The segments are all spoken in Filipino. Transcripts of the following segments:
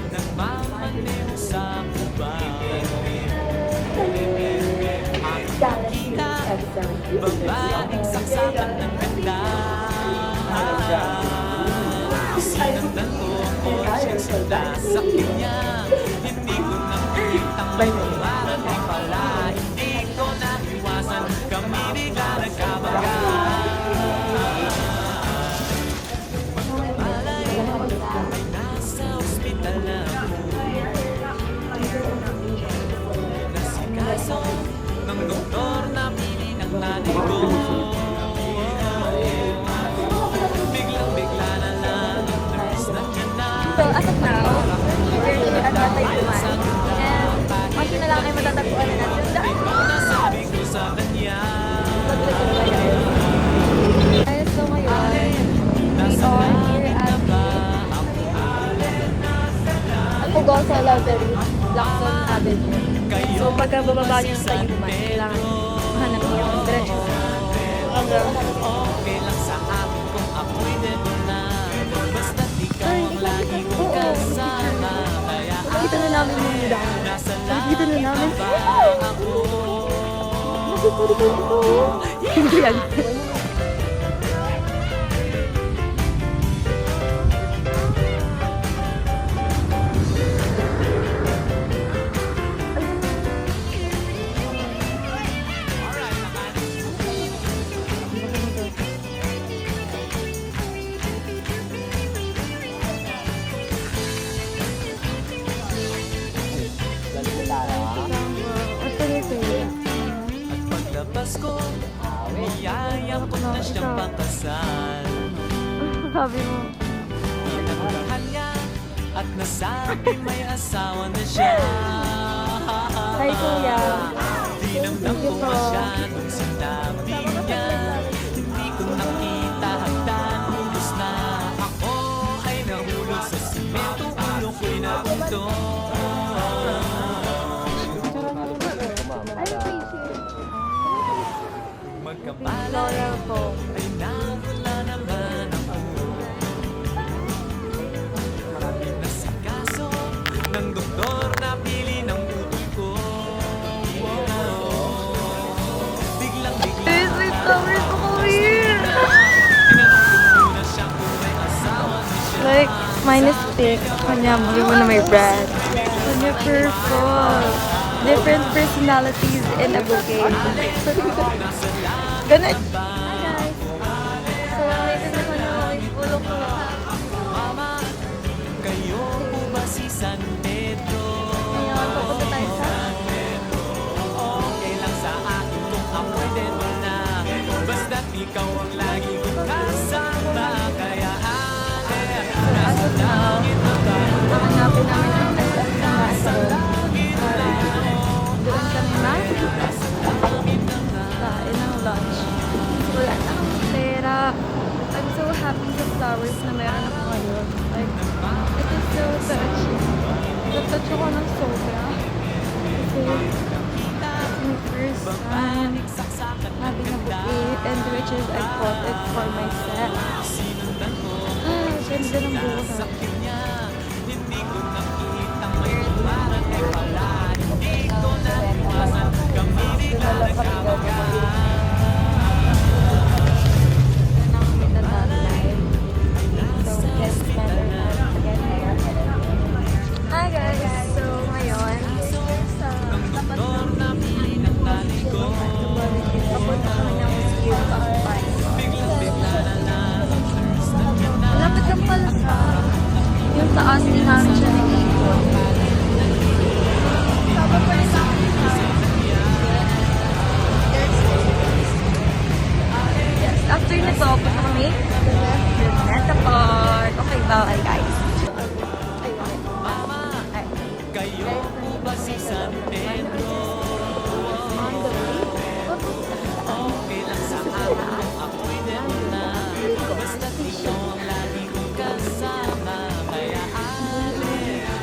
Nagmamaneho sa kubay. Kita, babaeng saksakan ng ganda. Sinundan ko ang kotse sila sa kanya. Hindi ko nakikitang parang di pala. Hindi ko naiwasan, kami bigla nagkabagay. Nasa ospital na ako, nasikaso ng doktor na pili ng nanay ko. Biglang-bigla na lang ang nurse nandiyan na. So, as of now, we're really advertise naman. And once na lang ay matatagpuan na natin dahil. Nasabi ko sa kanya, Guys, so ngayon, we are here at Pugol sa Library, Lacson Avenue. So, pagka bababa niyo sa Yuman, kailangan hanap niyo ang diretso. okay lang sa akin kung ako'y dedo na. Basta't ikaw ang lagi kong kasama. Kaya Nakita na namin yung daan. nasa Nakita na namin. ba ako? Hindi yan. Paglabas ko, niyayang ko na siyang pakasal. Sabi mo. Pinagmahal niya at nasabi may asawa na siya. Hi, Kuya. Dinamdam ko nga siya nung sinabi niya. Hindi ko nakita hagdan, ubos na. Ako ay nahulog sa simento, ulo ko'y napunto. Magkapala Laurel po. ay nawala naman ako. Nasikaso ng doktor na pili ng utol ko. Biglang-bigla Wait lang, wait ako here. tinanong ko na siya kung may asawa na siya. Like, minus pick. Kanya, mo na may brand. Kanya, purple. Different personalities in a bouquet. Ganun. Hi, guys. So, may kasama na ako yung ulo ko. Mama, kayo po ba si San Pedro? Ngayon, papunta tayo sa... Okay lang sa akin kung ako'y dedo na. Basta't ikaw ang lagi kong kasama. Kaya As of now, hahanapin namin ang SM na nasa para doon kami kain ng lunch. Wala na akong pera. I'm so happy sa flowers na meron ako ngayon. Like, it is so touchy. Natouch ako ng sobra. Kasi, it's my first time having a bouquet and which is I bought it for myself. Ganda ng buhay. hindi ko nakita may parang ay pala. Hindi ko naiwasan, kami bigla nagkabagay. Hi guys! So ngayon, sa tapat ng Napili ng nanay ko. papunta kami ng museum sa Akbay. Biglang-bigla na lang ang nurse nandiyan na. Malapit lang pala sa yung taas ni namin siya nag-iikot. Yes, after nito, punta kami sa Meta Park. Okay, bye guys. Mama, kayo po ba si San Pedro? On the way, Okay lang sa akin kung ako'y dedo na. Basta't ikaw ang lagi kong kasama. Kaya alis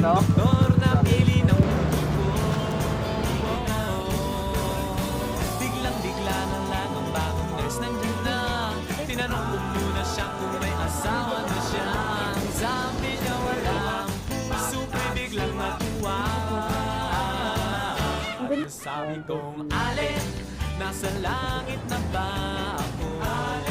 no? doktor na pili ng puso ko. Biglang-bigla na lang ang bagong nurse nandiyan na. Tinanong ko muna siya kung may asawa na siya. Sabi niya wala, super biglang natuwa. Sabi kong alin, nasa langit na ba ako?